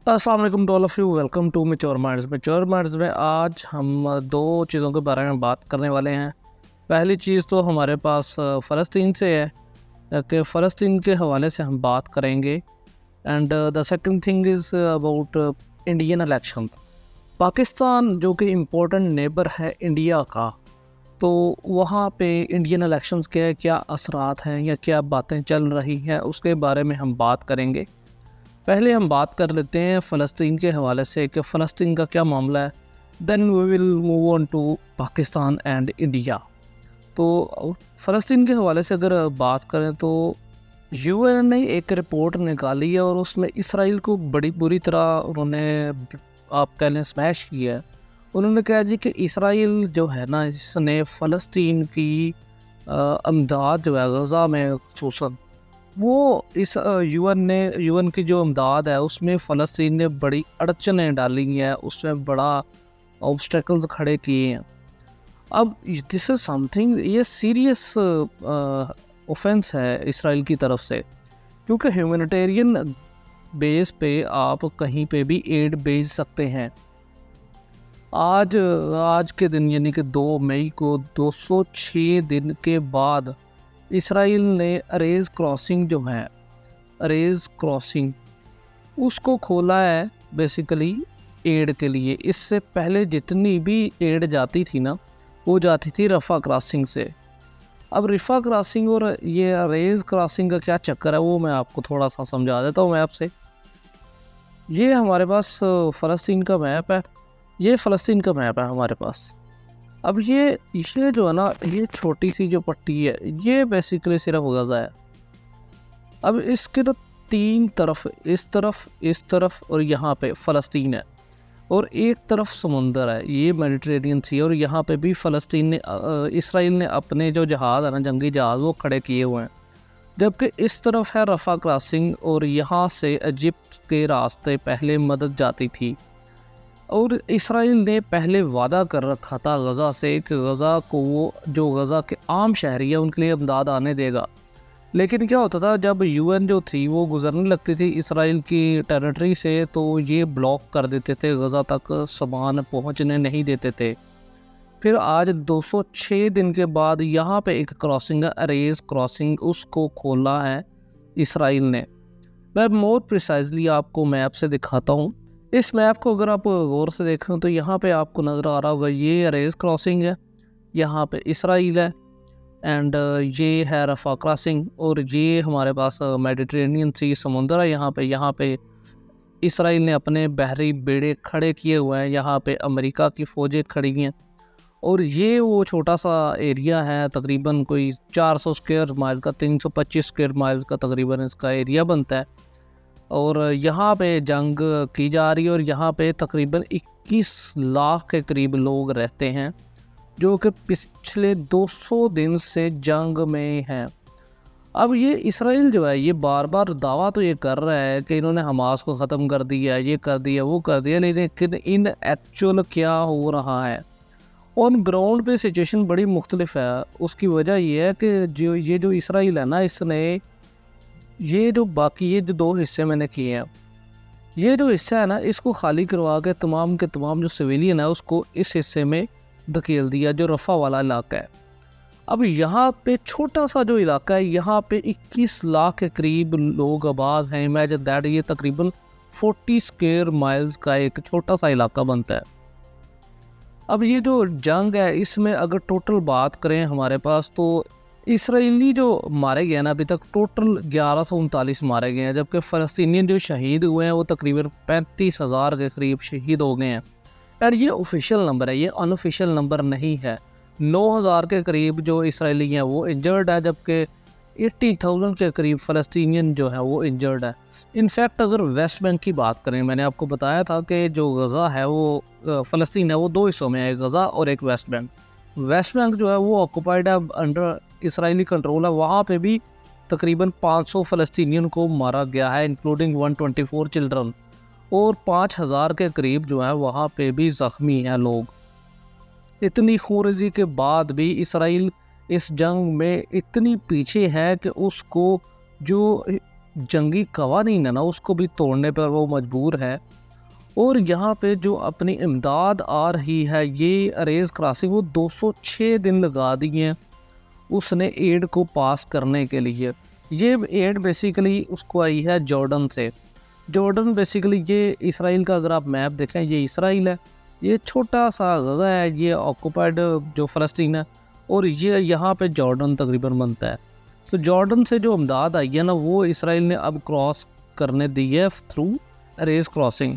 अस्सलाम वालेकुम to all of you. Welcome to mature minds में आज हम दो चीज़ों के बारे में बात करने वाले हैं। पहली चीज़ तो हमारे पास फ़लस्तीन से है कि फ़लस्तीन के हवाले से हम बात करेंगे। And the second thing is about Indian election. Pakistan जो कि इम्पोर्टेंट नेबर है इंडिया का, तो वहाँ पे इंडियन इलेक्शंस के क्या असरात हैं या क्या बातें चल रही हैं, उसके बारे में हम बात करेंगे। पहले हम बात कर लेते हैं फ़लस्तीन के हवाले से कि फ़लस्तीन का क्या मामला है। Then we will move on to Pakistan and India. तो फ़लस्तीन के हवाले से अगर बात करें तो यूएन ने एक रिपोर्ट निकाली है और उसमें इसराइल को बड़ी बुरी तरह उन्होंने, आप कह लें, स्मैश किया है। उन्होंने कहा जी कि इसराइल जो है ना, इसने फ़लस्तीन की अमदाद जो है गज़ा में, खसूसन वो इस यूएन की जो अमदाद है उसमें फ़लस्तीन ने बड़ी अड़चनें डाली हैं, उसमें बड़ा ऑब्स्टेकल्स खड़े किए हैं। अब दिस इज़ समथिंग, ये सीरियस ऑफेंस है इसराइल की तरफ से, क्योंकि ह्यूमैनिटेरियन बेस पे आप कहीं पे भी एड भेज सकते हैं। आज के दिन यानी कि 2 मई को 206 दिन के बाद इसराइल ने अरेज क्रॉसिंग जो है, अरेज क्रॉसिंग उसको खोला है बेसिकली एड के लिए। इससे पहले जितनी भी एड जाती थी ना, वो जाती थी रफ़ा क्रॉसिंग से। अब रफ़ा क्रॉसिंग और ये अरेज क्रॉसिंग का क्या चक्कर है वो मैं आपको थोड़ा सा समझा देता हूँ मैप से। ये हमारे पास फ़लस्तीन का मैप है, ये फ़लस्तीन का मैप है हमारे पास। अब ये जो है ना, ये छोटी सी जो पट्टी है, ये बेसिकली सिर्फ गज़ा है। अब इसके तो 3 तरफ, इस तरफ और यहाँ पे फ़लस्तीन है, और एक तरफ समुंदर है, ये मेडिटेरेनियन सी है। और यहाँ पे भी फ़लस्तीन ने इसराइल ने अपने जो जहाज़ है ना, जंगी जहाज़, वो खड़े किए हुए हैं। जबकि इस तरफ है रफ़ा क्रॉसिंग, और यहाँ से इजिप्ट के रास्ते पहले मदद जाती थी। और इसराइल ने पहले वादा कर रखा था गज़ा से कि गज़ा को, वो जो गज़ा के आम शहरी है उनके लिए इमदाद आने देगा। लेकिन क्या होता था, जब यूएन जो थी वो गुजरने लगती थी इसराइल की टेरिटरी से, तो ये ब्लॉक कर देते थे, गज़ा तक सामान पहुंचने नहीं देते थे। फिर आज 206 दिन के बाद यहाँ पे एक क्रॉसिंग है, अरेज क्रॉसिंग, उसको खोला है इसराइल ने। मैं मोर प्रिसाइजली आपको मैप से दिखाता हूँ। इस मैप को अगर आप गौर से देखें तो यहाँ पे आपको नज़र आ रहा होगा, ये अरेज क्रॉसिंग है, यहाँ पे इसराइल है, एंड ये है रफ़ा क्रॉसिंग, और ये हमारे पास मेडिटेरेनियन सी समुंदर है। यहाँ पे इसराइल ने अपने बहरी बेड़े खड़े किए हुए हैं, यहाँ पे अमेरिका की फ़ौजें खड़ी हैं। और ये वो छोटा सा एरिया है, तकरीबन कोई 400 स्क्वायर माइल का, 325 स्क्वायर माइल्स का तकरीबन इसका एरिया बनता है। और यहाँ पे जंग की जा रही है, और यहाँ पे तकरीबन 21 लाख के करीब लोग रहते हैं, जो कि पिछले 200 दिन से जंग में हैं। अब ये इसराइल जो है, ये बार बार दावा तो ये कर रहा है कि इन्होंने हमास को ख़त्म कर दिया, ये कर दिया, वो कर दिया, लेकिन इन एक्चुअल क्या हो रहा है ऑन ग्राउंड पे सिचुएशन बड़ी मुख्तलिफ है। उसकी वजह ये है कि जो इसराइल है ना, इसने ये जो 2 हिस्से मैंने किए हैं, ये जो हिस्सा है ना, इसको खाली करवा के तमाम के तमाम जो सिविलियन है उसको इस हिस्से में धकेल दिया, जो रफ़ा वाला इलाका है। अब यहाँ पे छोटा सा जो इलाका है, यहाँ पे 21 लाख के करीब लोग आबाद हैं। इमेजिन दैट, ये तकरीबन 40 स्क्वायर माइल्स का एक छोटा सा इलाका बनता है। अब ये जो जंग है, इसमें अगर टोटल बात करें हमारे पास, तो इसराइली जो मारे गए ना, अभी तक टोटल 1139 मारे गए हैं, जबकि फ़लस्तीनियन जो शहीद हुए हैं वो तकरीबन 35,000 के करीब शहीद हो गए हैं। यार ये ऑफिशियल नंबर है, ये अनऑफिशियल नंबर नहीं है। 9,000 के करीब जो इसराइली हैं वो इंजर्ड है, जबकि 80,000 के करीब फ़लस्तीनियन जो है वो इंजर्ड है। इनफैक्ट अगर वेस्ट बैंक की बात करें, मैंने आपको बताया था कि जो गज़ा है वो, फ़लस्तीन है वो 2 हिस्सों में है, एक गज़ा और एक वेस्ट बैंक। वेस्ट बैंक जो है वो ऑक्यूपाइड है, अंडर इसराइली कंट्रोल है। वहाँ पे भी तकरीबन 500 फ़लस्तीनियन को मारा गया है, इंक्लूडिंग 124 चिल्ड्रन, और 5,000 के करीब जो है वहाँ पे भी ज़ख्मी हैं लोग। इतनी खूनरेज़ी के बाद भी इसराइल इस जंग में इतनी पीछे है कि उसको जो जंगी कवानीन है ना उसको भी तोड़ने पर वो मजबूर है। और यहाँ पे जो अपनी इमदाद आ रही है, ये अरेज क्रॉसिंग वो 206 दिन लगा दिए हैं उसने एड को पास करने के लिए। ये एड बेसिकली उसको आई है जॉर्डन से। जॉर्डन बेसिकली ये इसराइल का, अगर आप मैप देखें ये इसराइल है, ये छोटा सा गज़ा है, ये ऑक्यूपाइड जो फ़लस्तीन है, और ये यहाँ पे जॉर्डन तकरीबन बनता है। तो जॉर्डन से जो इमदाद आई है ना वो इसराइल ने अब क्रॉस करने दी है थ्रू अरेज क्रॉसिंग।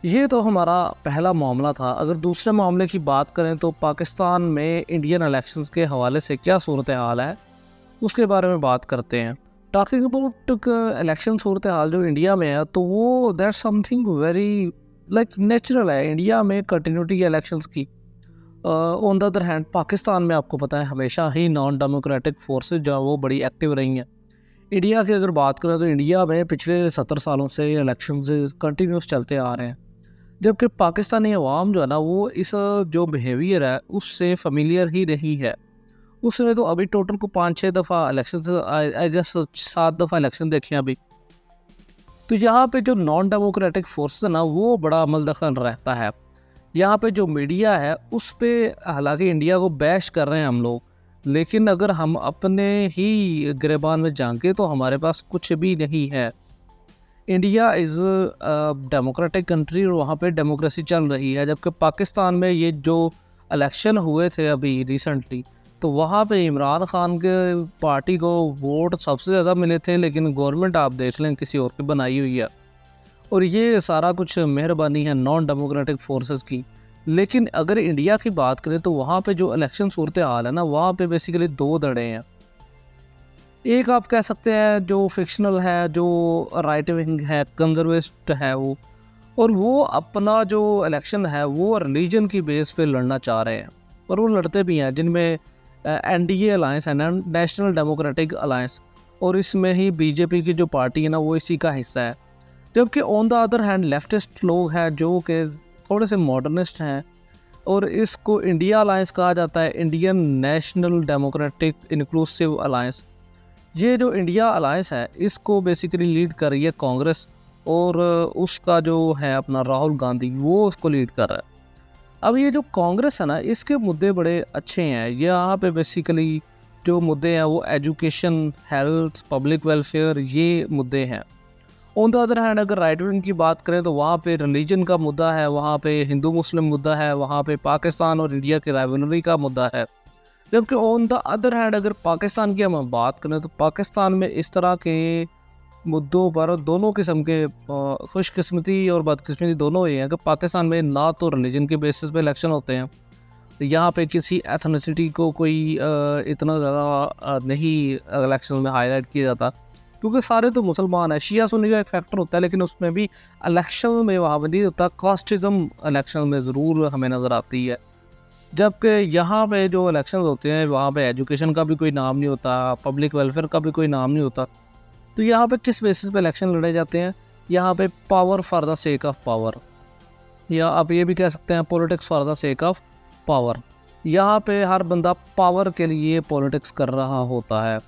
ये तो हमारा पहला मामला था। अगर दूसरे मामले की बात करें तो पाकिस्तान में इंडियन इलेक्शंस के हवाले से क्या सूरत हाल है उसके बारे में बात करते हैं। टॉकिंग अबाउट इलेक्शन सूरत हाल जो इंडिया में है, तो वो that's something very like natural है इंडिया में कंटिन्यूटी इलेक्शंस की। On the other hand Pakistan में आपको पता है हमेशा ही नॉन डेमोक्रेटिक फोर्सेस जो वो बड़ी एक्टिव रही हैं। इंडिया की अगर बात करें तो इंडिया में पिछले 70 सालों से इलेक्शन कंटिन्यूस चलते आ रहे हैं, जबकि पाकिस्तानी अवाम जो है ना वो इस जो बिहेवियर है उससे फेमिलियर ही नहीं है। उसने तो अभी टोटल को 5-6 दफ़ा इलेक्शन, आई गेस 7 दफ़ा इलेक्शन देखे हैं अभी। तो यहाँ पे जो नॉन डेमोक्रेटिक फोर्स है ना वो बड़ा अमल दखल रहता है। यहाँ पे जो मीडिया है उस पर हालांकि इंडिया को बैश कर रहे हैं हम लोग, लेकिन अगर हम अपने ही गिरबान में झांके तो हमारे पास कुछ भी नहीं है। इंडिया इज़ डेमोक्रेटिक कंट्री और वहाँ पे डेमोक्रेसी चल रही है, जबकि पाकिस्तान में ये जो इलेक्शन हुए थे अभी रिसेंटली, तो वहाँ पे इमरान खान के पार्टी को वोट सबसे ज़्यादा मिले थे, लेकिन गवर्नमेंट आप देख लें किसी और की बनाई हुई है। और ये सारा कुछ मेहरबानी है नॉन डेमोक्रेटिक फोर्सेस की। लेकिन अगर इंडिया की बात करें तो वहाँ पे जो इलेक्शन सूरत हाल है ना वहाँ पे बेसिकली 2 धड़े हैं। एक आप कह सकते हैं जो फिक्शनल है, जो राइट विंग है, कंजर्वेस्ट है वो, और वो अपना जो इलेक्शन है वो रिलीजन की बेस पे लड़ना चाह रहे हैं, और वो लड़ते भी हैं, जिनमें एनडीए अलायंस है ना, नेशनल डेमोक्रेटिक अलायंस, और इसमें ही बीजेपी की जो पार्टी है ना वो इसी का हिस्सा है। जबकि on the other hand leftist लोग हैं जो कि थोड़े से मॉडर्निस्ट हैं, और इसको इंडिया अलायंस कहा जाता है, Indian national democratic inclusive alliance. ये जो इंडिया अलायंस है इसको बेसिकली लीड कर रही है कांग्रेस, और उसका जो है अपना राहुल गांधी वो उसको लीड कर रहा है। अब ये जो कांग्रेस है ना इसके मुद्दे बड़े अच्छे हैं। यहाँ पे बेसिकली जो मुद्दे हैं वो एजुकेशन, हेल्थ, पब्लिक वेलफेयर, ये मुद्दे हैं। ऑन द अदर हैंड अगर राइट विंग की बात करें तो वहाँ पे रिलीजन का मुद्दा है, वहाँ पे हिंदू मुस्लिम मुद्दा है, वहाँ पे पाकिस्तान और इंडिया की राइवलरी का मुद्दा है। जबकि ऑन द अदर हैंड अगर पाकिस्तान की हम बात करें तो पाकिस्तान में इस तरह के मुद्दों पर दोनों किस्म के खुशकिस्मती और बदकिस्मती दोनों ही हैं कि पाकिस्तान में ना तो रिलीजन के बेसिस पे इलेक्शन होते हैं, तो यहाँ पे किसी एथनिसिटी को कोई इतना ज़्यादा नहीं इलेक्शन में हाईलाइट किया जाता, क्योंकि सारे तो मुसलमान हैं। शिया सुन्नी का एक फैक्टर होता है, लेकिन उसमें भी इलेक्शन में वहाँ पर नहीं होता। कास्टिज़म इलेक्शन में ज़रूर हमें नज़र आती है, जबकि यहाँ पे जो इलेक्शन होते हैं वहाँ पे एजुकेशन का भी कोई नाम नहीं होता, पब्लिक वेलफेयर का भी कोई नाम नहीं होता। तो यहाँ पे किस बेसिस पे इलेक्शन लड़े जाते हैं? यहाँ पे power for the sake of power, या आप ये भी कह सकते हैं politics for the sake of power. यहाँ पे हर बंदा पावर के लिए पॉलिटिक्स कर रहा होता है।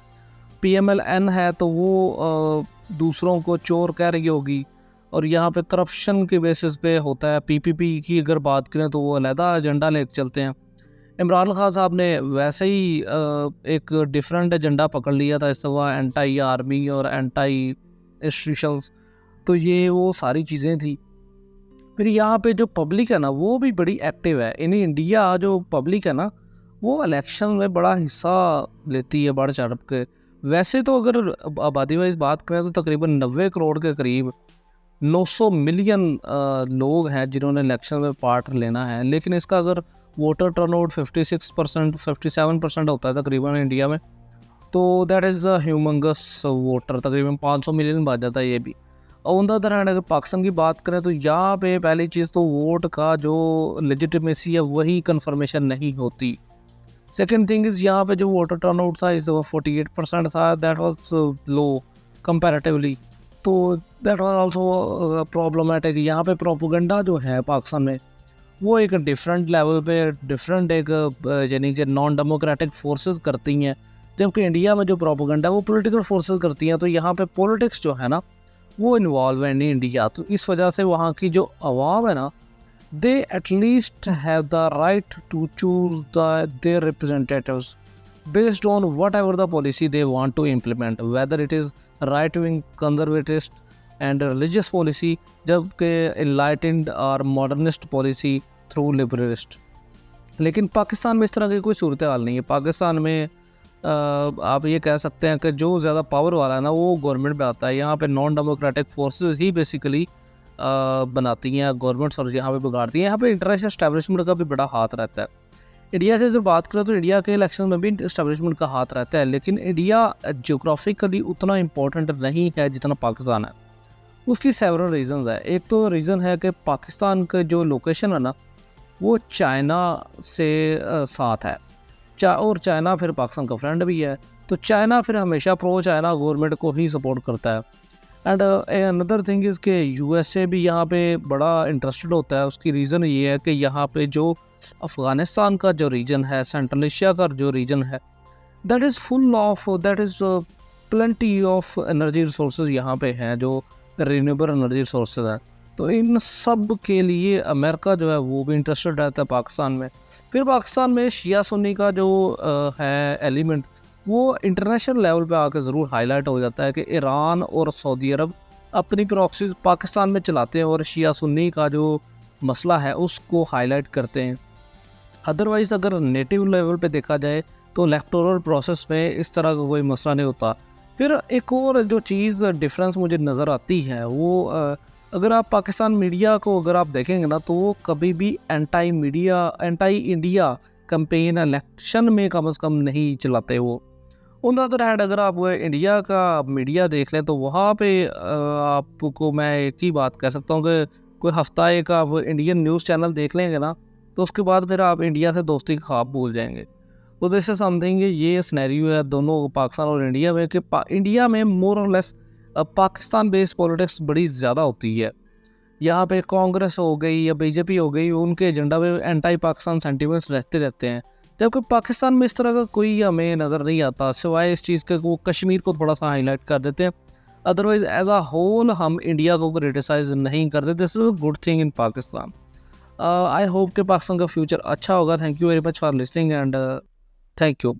PMLN है तो वो दूसरों को चोर कह रही होगी, और यहाँ पे करप्शन के बेसिस पे होता है। PPP की अगर बात करें तो वो अलहदा एजेंडा लेकर चलते हैं। इमरान खान साहब ने वैसे ही एक डिफरेंट एजेंडा पकड़ लिया था इस दफ़ा, एंटी आर्मी और एंटी इंस्टीट्यूशंस, तो ये वो सारी चीज़ें थी। फिर यहाँ पे जो पब्लिक है ना वो भी बड़ी एक्टिव है। इन इंडिया जो पब्लिक है ना वो इलेक्शन में बड़ा हिस्सा लेती है बढ़ चढ़ के। वैसे तो अगर आबादी वाइज बात करें तो तकरीबन 90 करोड़ के करीब 900 मिलियन लोग हैं जिन्होंने इलेक्शन में पार्ट लेना है, लेकिन इसका अगर वोटर टर्नआउट 56% 57% होता है तकरीबन इंडिया में, तो that is a humongous voter, तकरीबन 500 मिलियन बच जाता है ये भी। ऑन द अदर हैंड अगर पाकिस्तान की बात करें तो यहाँ पे पहली चीज़ तो वोट का जो लेजिटिमेसी है वही कन्फर्मेशन नहीं होती। सेकेंड थिंग इज़ यहाँ पे जो वोटर टर्नआउट था इस दफ़ा 48% था, दैट वाज लो कंपैरेटिवली, तो दैट वाज आल्सो प्रॉब्लमेटिक। यहाँ पे प्रोपेगेंडा जो है पाकिस्तान में वो एक डिफरेंट लेवल पे डिफरेंट एक यानी कि नॉन डेमोक्रेटिक फोर्सेस करती हैं, जबकि इंडिया में जो प्रोपेगेंडा वो पॉलिटिकल फोर्सेस करती हैं। तो यहाँ पे पॉलिटिक्स जो है ना वो इन्वॉल्व है इन इंडिया। तो इस वजह से वहाँ की जो आवाम है ना, they at least have the right to choose their representatives based on whatever the policy they want to implement, whether it is right wing conservative and religious policy, जबकि enlightened और modernist policy through liberalist। लेकिन पाकिस्तान में इस तरह की कोई सूरत हाल नहीं है। पाकिस्तान में आप ये कह सकते हैं कि जो ज़्यादा पावर वाला है ना वो गवर्नमेंट में आता है। यहाँ पे नॉन डेमोक्रेटिक फोर्सेस ही बेसिकली बनाती हैं गवर्नमेंट्स और यहाँ पे बिगाड़ती हैं। यहाँ पे इंटरनेशनल एस्टैब्लिशमेंट का भी बड़ा हाथ रहता है। इंडिया की अगर बात करें तो इंडिया के इलेक्शन में भी इस्टेब्लिशमेंट का हाथ रहता है, लेकिन इंडिया जियोग्राफिकली उतना इम्पोर्टेंट नहीं है जितना पाकिस्तान है। उसकी सेवरल रीज़न्स है। एक तो रीज़न है कि पाकिस्तान का जो लोकेशन है ना वो चाइना से साथ है, और चाइना फिर पाकिस्तान का फ्रेंड भी है। तो चाइना फिर हमेशा प्रो चाइना गवर्नमेंट को ही सपोर्ट करता है। एंड अनदर थिंग इज़ कि यूएसए भी यहाँ पे बड़ा इंटरेस्टेड होता है। उसकी रीज़न ये है कि यहाँ पे जो अफ़गानिस्तान का जो रीजन है, सेंट्रल एशिया का जो रीजन है, that is full of, that is plenty of energy resources यहाँ पे हैं जो रिन्यूएबल एनर्जी रिसोर्सेज हैं। तो इन सब के लिए अमेरिका जो है वो भी इंटरेस्टेड रहता है पाकिस्तान में। फिर पाकिस्तान में शिया सुन्नी का जो है एलिमेंट वो इंटरनेशनल लेवल पे आकर ज़रूर हाईलाइट हो जाता है कि ईरान और सऊदी अरब अपनी प्रॉक्सीज पाकिस्तान में चलाते हैं और शिया सुन्नी का जो मसला है उसको हाईलाइट करते हैं। अदरवाइज़ अगर नेटिव लेवल पे देखा जाए तो इलेक्टोरल प्रोसेस में इस तरह का कोई मसला नहीं होता। फिर एक और जो चीज़ डिफरेंस मुझे नज़र आती है वो अगर आप पाकिस्तान मीडिया को अगर आप देखेंगे ना तो वो कभी भी एंटी इंडिया कैंपेन इलेक्शन में कम से कम नहीं चलाते वो। ऑन द अदर हैंड अगर आप इंडिया का मीडिया देख लें तो वहाँ पे आपको मैं एक ही बात कह सकता हूँ कि कोई हफ्ता एक आप इंडियन न्यूज़ चैनल देख लेंगे ना तो उसके बाद फिर आप इंडिया से दोस्ती का ख्वाब भूल जाएंगे। तो दिस इज समथिंग, ये सिनेरियो है दोनों पाकिस्तान और इंडिया में कि इंडिया में मोर और लेस पाकिस्तान बेस्ड पॉलिटिक्स बड़ी ज़्यादा होती है। यहाँ पे कांग्रेस हो गई या बीजेपी हो गई, उनके एजेंडा में एंटी पाकिस्तान सेंटिमेंट्स रहते हैं, जबकि पाकिस्तान में इस तरह का कोई हमें नज़र नहीं आता सिवाय इस चीज़ के वो कश्मीर को थोड़ा सा हाईलाइट कर देते हैं। अदरवाइज एज अ होल हम इंडिया को क्रिटिसाइज नहीं करते। This is a good thing in Pakistan. I hope कि पाकिस्तान का फ्यूचर अच्छा होगा। Thank you very much for listening and thank you.